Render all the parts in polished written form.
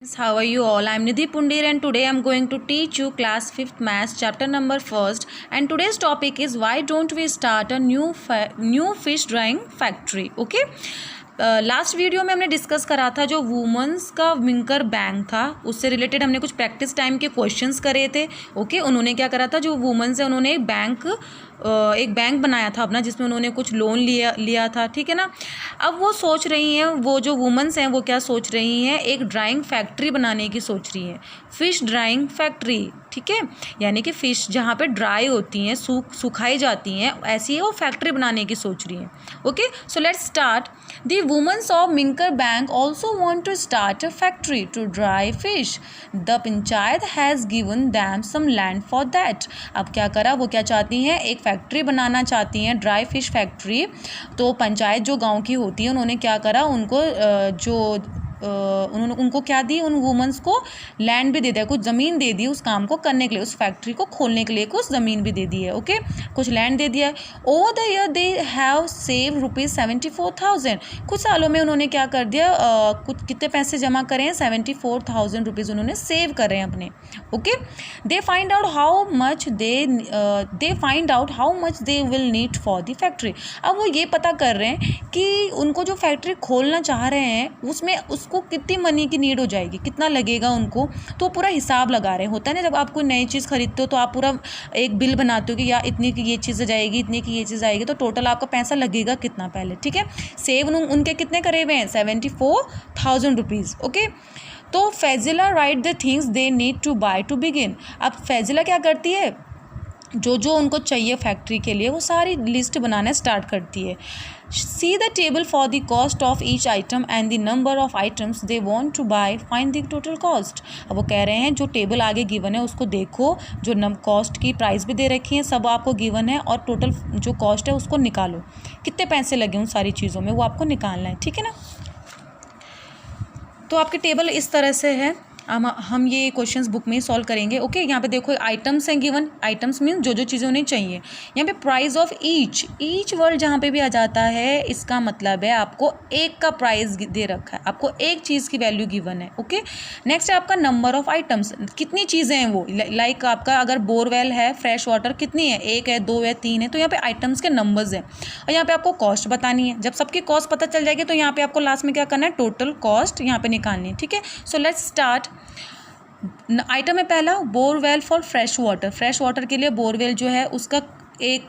How are you all? I am Nidhi Pundir and today I am going to teach you class 5th maths chapter number 1st, and today's topic is why don't we start a new fish drying factory. Okay, last video में हमने discuss करा था जो women's का विंकर bank था उससे related हमने कुछ प्रैक्टिस टाइम के क्वेश्चंस करे थे. ओके, उन्होंने क्या करा था, जो वुमेंस है उन्होंने एक बैंक बनाया था अपना, जिसमें उन्होंने कुछ लोन लिया था. ठीक है ना. अब वो सोच रही हैं, वो जो वुमेंस हैं वो क्या सोच रही हैं, एक ड्राइंग फैक्ट्री बनाने की सोच रही हैं. Fish drawing factory. ठीक है, यानी कि फ़िश जहाँ पे ड्राई होती हैं, सुखाई जाती हैं, ऐसी है वो फैक्ट्री बनाने की सोच रही हैं. Okay, so let's start. The women's of Minkar bank also want to start a factory to dry fish. The panchayat has given them some land for that. अब क्या करा, वो क्या चाहती हैं, एक फैक्ट्री बनाना चाहती हैं, ड्राई फिश फैक्ट्री. तो पंचायत जो गांव की होती है उन्होंने क्या करा, उन्होंने उनको क्या दी, उन वुमेंस को लैंड भी दे दिया, कुछ ज़मीन दे दी उस काम को करने के लिए, उस फैक्ट्री को खोलने के लिए कुछ ज़मीन भी दे दी है. ओके, कुछ लैंड दे दिया है. Over the year they have save ₹74,000. कुछ सालों में उन्होंने क्या कर दिया, कुछ कितने पैसे जमा करें हैं, ₹74,000 उन्होंने सेव कर रहे हैं अपने. Okay, they find out how much they will need for the factory. अब वो ये पता कर रहे हैं कि उनको जो फैक्ट्री खोलना चाह रहे हैं उसमें उसको कितनी मनी की नीड हो जाएगी, कितना लगेगा उनको. तो पूरा हिसाब लगा रहे हैं. होता है ना, जब आप कोई नई चीज़ खरीदते हो तो आप पूरा एक बिल बनाते हो कि या इतनी की ये चीज़ जाएगी, इतनी की ये चीज़ आएगी, तो टोटल आपका पैसा लगेगा कितना पहले. ठीक है, सेव उनके कितने करे हुए हैं, ₹74,000. ओके, तो Faizila write the things they need to buy to begin. अब फैजिला क्या करती है, जो उनको चाहिए फैक्ट्री के लिए वो सारी लिस्ट बनाना स्टार्ट करती है. See the table for the cost of each item and the number of items they want to buy, find the total cost. अब वो कह रहे हैं जो टेबल आगे गिवन है उसको देखो, जो कॉस्ट की प्राइस भी दे रखी है, सब आपको गिवन है, और टोटल जो कॉस्ट है उसको निकालो, कितने पैसे लगे उन सारी चीज़ों में वो आपको निकालना है. ठीक है ना. तो आपकी टेबल इस तरह से है. हम ये क्वेश्चंस बुक में ही सॉल्व करेंगे. ओके, यहाँ पे देखो आइटम्स हैं गिवन. आइटम्स मीन जो चीज़ें उन्हें चाहिए. यहाँ पे प्राइस ऑफ ईच वर्ड जहाँ पे भी आ जाता है, इसका मतलब है आपको एक का प्राइस दे रखा है, आपको एक चीज़ की वैल्यू गिवन है. ओके, नेक्स्ट है आपका नंबर ऑफ आइटम्स, कितनी चीज़ें हैं वो. लाइक आपका अगर बोरवेल है, फ्रेश वाटर कितनी है, 1 है, 2 है, 3 है, तो यहाँ पे आइटम्स के नंबर्स हैं. और यहाँ पे आपको कॉस्ट बतानी है. जब सबकी कॉस्ट पता चल जाएगी तो यहाँ पे आपको लास्ट में क्या करना है, टोटल कॉस्ट यहाँ पे निकालनी है. ठीक है, सो लेट्स स्टार्ट. आइटम है पहला, borewell for fresh water. Fresh water के लिए बोरवेल जो है उसका एक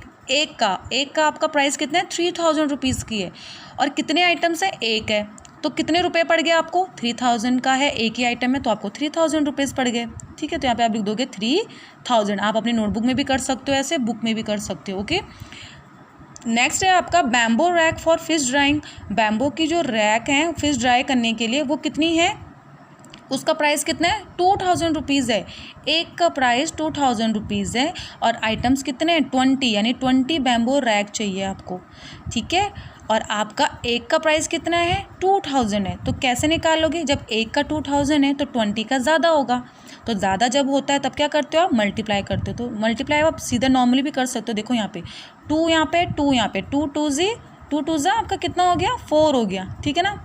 का आपका प्राइस कितना है, ₹3,000 की है. और कितने आइटम्स है, एक है, तो कितने रुपए पड़ गए आपको, 3,000 का है, एक ही आइटम है, तो आपको ₹3,000 पड़ गए. ठीक है, तो यहाँ पे आप लिख दोगे 3,000. आप अपनी नोटबुक में भी कर सकते हो, ऐसे बुक में भी कर सकते हो. ओके, नेक्स्ट है आपका bamboo rack for fish drawing. Bamboo की जो रैक है फिश ड्राई करने के लिए वो कितनी है, उसका प्राइस कितना है, ₹2,000 है. एक का प्राइस ₹2,000 है. और आइटम्स कितने हैं, 20, यानी 20 बैम्बो रैक चाहिए आपको. ठीक है, और आपका एक का प्राइस कितना है, 2,000 है. तो कैसे निकालोगे, जब एक का 2,000 है तो 20 का ज़्यादा होगा. तो ज़्यादा जब होता है तब क्या करते हो आप, मल्टीप्लाई करते हो. तो मल्टीप्लाई आप सीधा नॉर्मली भी कर सकते हो. देखो यहाँ पे 2, यहाँ पे 2, यहाँ पे 2 2 ज़ा आपका कितना हो गया, 4 हो गया. ठीक है ना,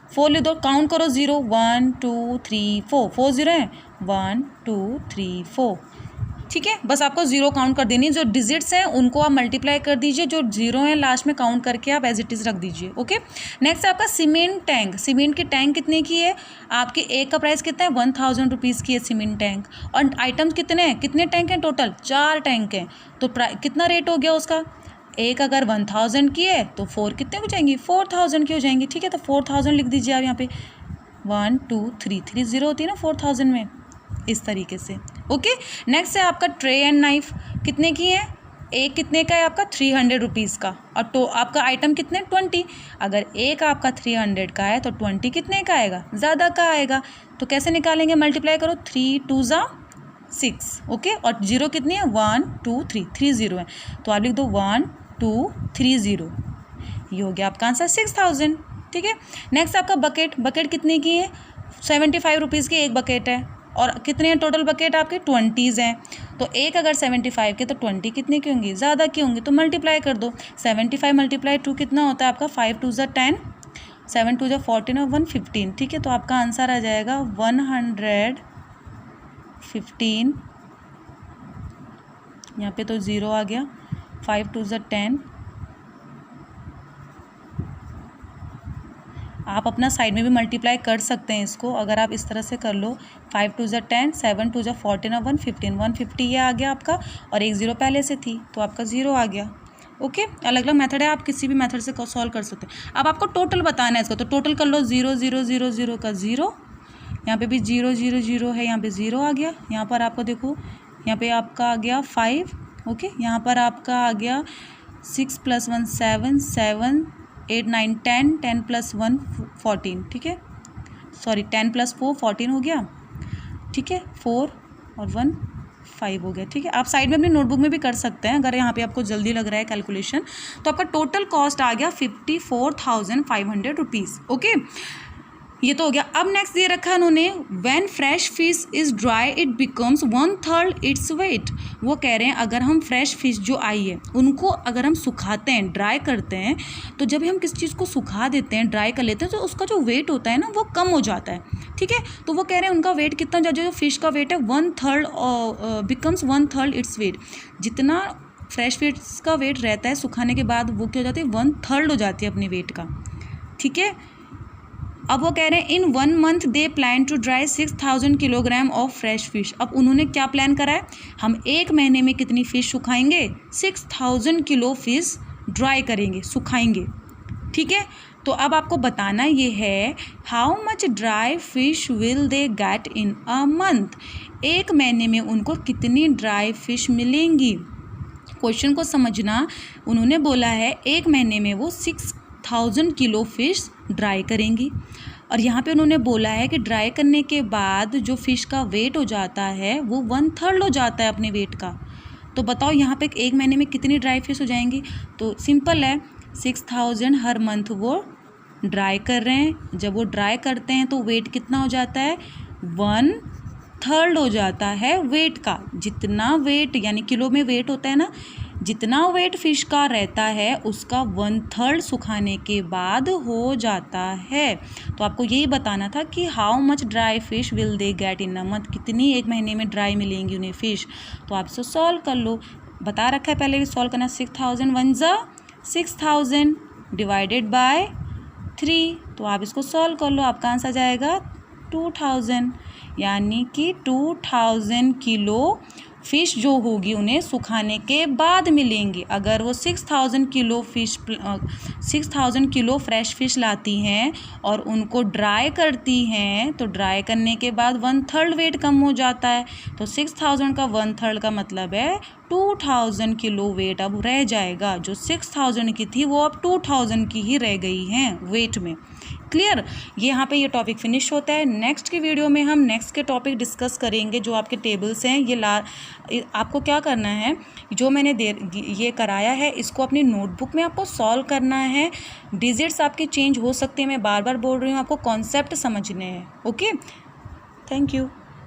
4 लिख दो, काउंट करो, 0 1 2 3 4, 4 0 है, 1 2 3 4. ठीक है, बस आपको 0 काउंट कर देनी. जो डिजिट्स हैं उनको आप मल्टीप्लाई कर दीजिए, जो 0 है लास्ट में काउंट करके आप एज इट इज़ रख दीजिए. ओके, नेक्स्ट आपका सीमेंट टैंक. सीमेंट की टैंक कितने की है, आपकी एक का प्राइस कितना है, ₹1,000 की है सीमेंट टैंक. और आइटम्स कितने हैं, कितने टैंक हैं टोटल, 4 टैंक हैं. तो कितना रेट हो गया उसका, एक अगर 1,000 की है तो 4 कितने हो जाएंगी, 4,000 की हो जाएंगी. ठीक है, तो 4,000 लिख दीजिए आप यहाँ पे. 1 2 3 3 0 होती है ना 4,000 में, इस तरीके से. ओके, नेक्स्ट है आपका ट्रे एंड नाइफ. कितने की है, एक कितने का है आपका, ₹300 का. और तो आपका आइटम कितने, 20. अगर एक आपका 300 का है तो 20 कितने का आएगा, ज़्यादा का आएगा. तो कैसे निकालेंगे, मल्टीप्लाई करो, 3 2 ज़ा 6. ओके, और 0 कितनी है, 1 2 3 3 0 है, तो आप लिख दो 1 2 3 0. ये हो गया आपका आंसर 6,000. ठीक है, नेक्स्ट आपका बकेट कितने की है, ₹75 की एक बकेट है. और कितने हैं टोटल बकेट आपके, 20 हैं. तो एक अगर 75 के तो 20 कितने की होंगी, ज़्यादा की होंगी. तो मल्टीप्लाई कर दो, 75 × 2 कितना होता है आपका, 5 2 ज़ा 10, 7 2 जा 14 और 1 15, ठीक है। तो आपका आंसर आ जाएगा 115, यहाँ पे तो 0 आ गया। 5 2 जा 10, आप अपना साइड में भी मल्टीप्लाई कर सकते हैं इसको, अगर आप इस तरह से कर लो। 5 2 जा 10, 7 2 जा 14 और 1 15, 150 ये आ गया आपका, और एक 0 पहले से थी तो आपका 0 आ गया। ओके, अलग अलग मेथड है, आप किसी भी मेथड से सॉल्व कर सकते हैं। अब आपको टोटल बताना है इसको, तो टोटल कर लो। 0 0 0 0 का 0, यहाँ पे भी 0 0 0 है, यहाँ पे 0 आ गया। यहाँ पर आपको देखो, यहाँ पे आपका आ गया 5, ओके। यहाँ पर आपका आ गया 6 + 1 7 7 8 9 10 10 + 1 14, ठीक है। सॉरी 10 + 4 14 हो गया, ठीक है। 4 और 1 5 हो गया, ठीक है। आप साइड में अपनी नोटबुक में भी कर सकते हैं अगर यहाँ पे आपको जल्दी लग रहा है कैलकुलेशन। तो आपका टोटल कॉस्ट आ गया 54,500 रुपीज़, ओके। ये तो हो गया। अब नेक्स्ट दे रखा है उन्होंने, when fresh fish is dry it becomes 1/3 its weight. वो कह रहे हैं अगर हम फ्रेश फिश जो आई है उनको अगर हम सुखाते हैं, ड्राई करते हैं, तो जब हम किसी चीज़ को सुखा देते हैं, ड्राई कर लेते हैं, तो उसका जो वेट होता है ना वो कम हो जाता है, ठीक है। तो वो कह रहे हैं उनका वेट कितना जो फिश का वेट है 1/3 बिकम्स 1/3 इट्स वेट। जितना फ्रेश फिश का वेट रहता है सुखाने के बाद वो क्या हो जाती है 1/3 हो जाती है अपने वेट का, ठीक है। अब वो कह रहे हैं in 1 month they plan to dry 6000 kilogram of fresh fish. अब उन्होंने क्या प्लान करा है, हम 1 महीने में कितनी फ़िश सुखाएंगे, 6000 किलो फिश ड्राई करेंगे, सुखाएंगे, ठीक है। तो अब आपको बताना ये है how much dry fish will they get in a month. 1 महीने में उनको कितनी ड्राई फिश मिलेंगी। क्वेश्चन को समझना, उन्होंने बोला है 1 महीने में वो 6000 किलो फिश ड्राई करेंगी, और यहाँ पे उन्होंने बोला है कि ड्राई करने के बाद जो फ़िश का वेट हो जाता है वो 1/3 हो जाता है अपने वेट का। तो बताओ यहाँ पे 1 महीने में कितनी ड्राई फिश हो जाएंगी। तो सिंपल है, 6000 हर मंथ वो ड्राई कर रहे हैं। जब वो ड्राई करते हैं तो वेट कितना हो जाता है 1/3 हो जाता है वेट का। जितना वेट यानी किलो में वेट होता है ना, जितना वेट फिश का रहता है उसका 1/3 सुखाने के बाद हो जाता है। तो आपको यही बताना था कि how much dry fish will they get in a month, कितनी 1 महीने में ड्राई मिलेंगी उन्हें फ़िश। तो आप इसे सॉल्व कर लो, बता रखा है पहले भी सॉल्व करना। 6000 1 ज़ा 6000 डिवाइडेड बाय 3, तो आप इसको सॉल्व कर लो, आपका आंसर जाएगा 2000, यानी कि 2000 किलो फ़िश जो होगी उन्हें सुखाने के बाद मिलेंगी। अगर वो 6000 किलो 6000 किलो फ्रेश फ़िश लाती हैं और उनको ड्राई करती हैं, तो ड्राई करने के बाद 1/3 वेट कम हो जाता है। तो 6000 का 1/3 का मतलब है 2000 किलो वेट अब रह जाएगा। जो 6000 की थी वो अब 2000 की ही रह गई हैं वेट में। क्लियर, ये यहाँ पे ये टॉपिक फिनिश होता है। नेक्स्ट की वीडियो में हम नेक्स्ट के टॉपिक डिस्कस करेंगे। जो आपके टेबल्स हैं ये आपको क्या करना है, जो मैंने ये कराया है इसको अपनी नोटबुक में आपको सॉल्व करना है। डिजिट्स आपके चेंज हो सकते हैं, मैं बार बार बोल रही हूँ, आपको कॉन्सेप्ट समझने हैं। Okay, thank you.